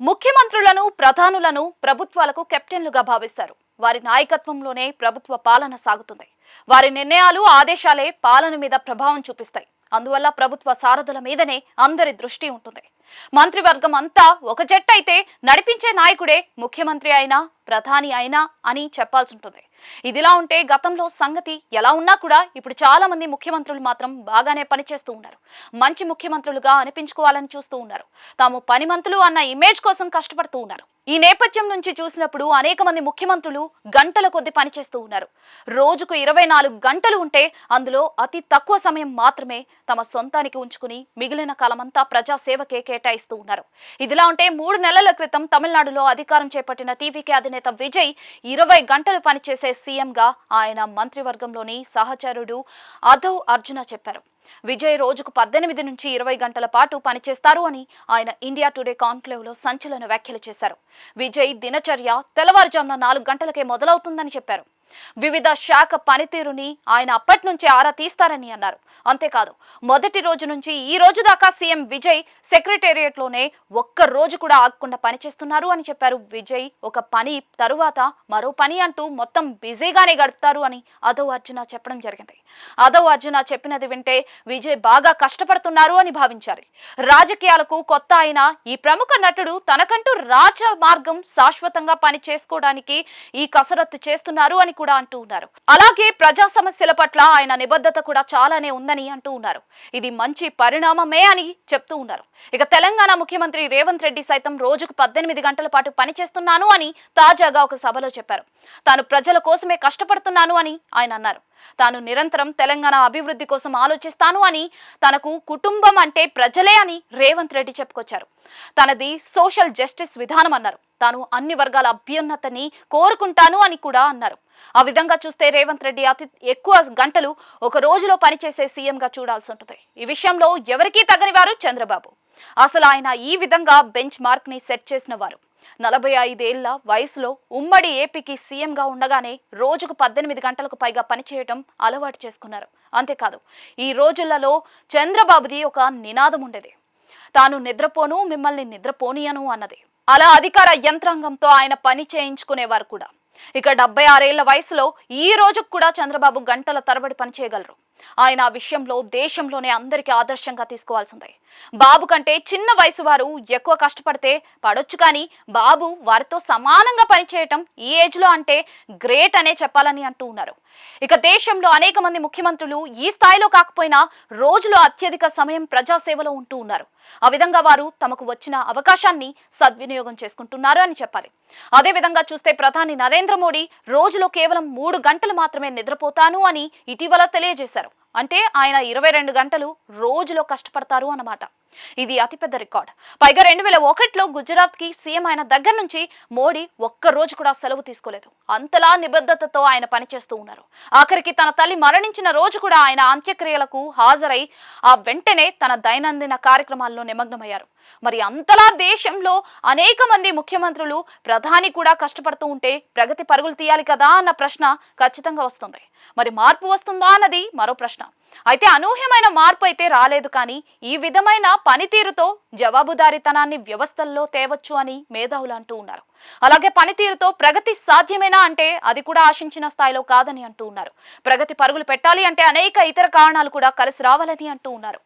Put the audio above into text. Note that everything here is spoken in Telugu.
ముఖ్యమంత్రులను ప్రధానులను ప్రభుత్వాలకు కెప్టెన్లుగా భావిస్తారు. వారి నాయకత్వంలోనే ప్రభుత్వ పాలన సాగుతుంది. వారి నిర్ణయాలు ఆదేశాలే పాలన మీద ప్రభావం చూపిస్తాయి. అందువల్ల ప్రభుత్వ సారథుల మీదనే అందరి దృష్టి ఉంటుంది. మంత్రివర్గం అంతా ఒక జట్టు అయితే నడిపించే నాయకుడే ముఖ్యమంత్రి అయినా ప్రధాని అయినా అని చెప్పాల్సి ఉంటుంది. ఇదిలా ఉంటే గతంలో సంగతి ఎలా ఉన్నా కూడా ఇప్పుడు చాలా మంది ముఖ్యమంత్రులు మాత్రం బాగానే పనిచేస్తూ ఉన్నారు. మంచి ముఖ్యమంత్రులుగా అనిపించుకోవాలని చూస్తూ ఉన్నారు. తాము పనిమంతులు అన్న ఇమేజ్ కోసం కష్టపడుతూ ఉన్నారు. ఈ నేపథ్యం నుంచి చూసినప్పుడు అనేక మంది ముఖ్యమంత్రులు గంటల కొద్ది పనిచేస్తూ ఉన్నారు. రోజుకు 24 గంటలు ఉంటే అందులో అతి తక్కువ సమయం మాత్రమే తమ సొంతానికి ఉంచుకుని మిగిలిన కాలమంతా ప్రజాసేవకే కేటాయిస్తూ ఉన్నారు. ఇదిలా ఉంటే 3 నెలల క్రితం తమిళనాడులో అధికారం చేపట్టిన టీవీకే అధినేత విజయ్ 20 గంటలు పనిచేసే సీఎంగా ఆయన మంత్రివర్గంలోని సహచరుడు అధవ్ అర్జున చెప్పారు. విజయ్ రోజుకు 18 నుంచి 20 గంటల పాటు పనిచేస్తారు అని ఆయన ఇండియా టుడే కాన్క్లేవ్ లో సంచలన వ్యాఖ్యలు చేశారు. విజయ్ దినచర్య తెల్లవారుజామున 4 గంటలకే మొదలవుతుందని చెప్పారు. వివిధ శాఖ పనితీరుని ఆయన అప్పటి నుంచి ఆరా తీస్తారని అన్నారు. అంతేకాదు, మొదటి రోజు నుంచి ఈ రోజు దాకా సీఎం విజయ్ సెక్రటేరియట్ లోనే ఒక్క రోజు కూడా ఆగకుండా పనిచేస్తున్నారు అని చెప్పారు. విజయ్ ఒక పని తరువాత మరో పని అంటూ మొత్తం బిజీగానే గడుపుతారు అని అధవ్ అర్జున చెప్పడం జరిగింది. అధవ్ అర్జున చెప్పినది వింటే విజయ్ బాగా కష్టపడుతున్నారు అని భావించారు. రాజకీయాలకు కొత్త అయిన ఈ ప్రముఖ నటుడు తనకంటూ రాజ మార్గం శాశ్వతంగా పని చేసుకోవడానికి ఈ కసరత్తు చేస్తున్నారు అని కూడా అంటూ ఉన్నారు. అలాగే ప్రజా సమస్యల పట్ల ఆయన నిబద్ధత కూడా చాలానే ఉందని అంటూ ఉన్నారు. ఇది మంచి పరిణామమే అని చెప్తూ ఉన్నారు. ఇక తెలంగాణ ముఖ్యమంత్రి రేవంత్ రెడ్డి సైతం రోజుకు 18 గంటల పాటు పనిచేస్తున్నాను అని తాజాగా ఒక సభలో చెప్పారు. తాను ప్రజల కోసమే కష్టపడుతున్నాను అని ఆయన అన్నారు. తాను నిరంతరం తెలంగాణ అభివృద్ధి కోసం ఆలోచిస్తాను అని, తనకు కుటుంబం అంటే ప్రజలే అని రేవంత్ రెడ్డి చెప్పుకొచ్చారు. తనది సోషల్ జస్టిస్ విధానం అన్నారు. తాను అన్ని వర్గాల అభ్యున్నతని కోరుకుంటాను అని కూడా అన్నారు. ఆ విధంగా చూస్తే రేవంత్ రెడ్డి అతి ఎక్కువ గంటలు ఒక రోజులో పనిచేసే సీఎంగా చూడాల్సి ఉంటుంది. ఈ విషయంలో ఎవరికీ తగని వారు చంద్రబాబు. అసలు ఆయన ఈ విధంగా బెంచ్ మార్క్ ని సెట్ చేసిన వారు. 45 ఏళ్ల వయసులో ఉమ్మడి ఏపీకి సీఎంగా ఉండగానే రోజుకు 18 గంటలకు పైగా పనిచేయటం అలవాటు చేసుకున్నారు. అంతేకాదు, ఈ రోజులలో చంద్రబాబుది ఒక నినాదం ఉండేది. తాను నిద్రపోను, మిమ్మల్ని నిద్రపోనియను అన్నది. అలా అధికార యంత్రాంగంతో ఆయన పని చేయించుకునేవారు కూడా. ఇక 76 ఏళ్ల వయసులో ఈ రోజుకు కూడా చంద్రబాబు గంటల తరబడి పనిచేయగలరు. ఆయన ఆ విషయంలో దేశంలోనే అందరికీ ఆదర్శంగా తీసుకోవాల్సిందే. బాబు కంటే చిన్న వయసు వారు ఎక్కువ కష్టపడితే పడొచ్చు, కానీ బాబు వారితో సమానంగా పనిచేయటం ఈ ఏజ్ లో అంటే గ్రేట్ అనే చెప్పాలని అంటూ ఉన్నారు. ఇక దేశంలో అనేక మంది ముఖ్యమంత్రులు ఈ స్థాయిలో కాకపోయినా రోజులో అత్యధిక సమయం ప్రజాసేవలో ఉంటూ ఉన్నారు. ఆ విధంగా వారు తమకు వచ్చిన అవకాశాన్ని సద్వినియోగం చేసుకుంటున్నారు అని చెప్పాలి. అదే విధంగా చూస్తే ప్రధాని నరేంద్ర మోడీ రోజులో కేవలం 3 గంటలు మాత్రమే నిద్రపోతాను అని ఇటీవల తెలియజేశారు. అంటే ఆయన 22 గంటలు రోజులో కష్టపడతారు అన్నమాట. ఇది అతిపెద్ద రికార్డ్. పైగా 2001లో గుజరాత్ కి సీఎం అయిన దగ్గర నుంచి మోడీ ఒక్క రోజు కూడా సెలవు తీసుకోలేదు. అంతలా నిబద్ధతతో ఆయన పనిచేస్తూ ఉన్నారు. ఆఖరికి తన తల్లి మరణించిన రోజు కూడా ఆయన అంత్యక్రియలకు హాజరై ఆ వెంటనే తన దైనందిన కార్యక్రమాల్లో నిమగ్నమయ్యారు. మరి అంతలా దేశంలో అనేక మంది ముఖ్యమంత్రులు, ప్రధాని కూడా కష్టపడుతూ ఉంటే ప్రగతి పరుగులు తీయాలి కదా అన్న ప్రశ్న ఖచ్చితంగా వస్తుంది. మరి మార్పు వస్తుందా అన్నది మరో ప్రశ్న. అయితే అనూహ్యమైన మార్పు అయితే రాలేదు, కానీ ఈ విధమైన పనితీరుతో జవాబుదారీతనాన్ని వ్యవస్థల్లో తేవచ్చు అని మేధావులు అంటూ ఉన్నారు. అలాగే పనితీరుతో ప్రగతి సాధ్యమేనా అంటే అది కూడా ఆశించిన స్థాయిలో కాదని అంటూ ఉన్నారు. ప్రగతి పరుగులు పెట్టాలి అంటే అనేక ఇతర కారణాలు కూడా కలిసి రావాలని అంటూ ఉన్నారు.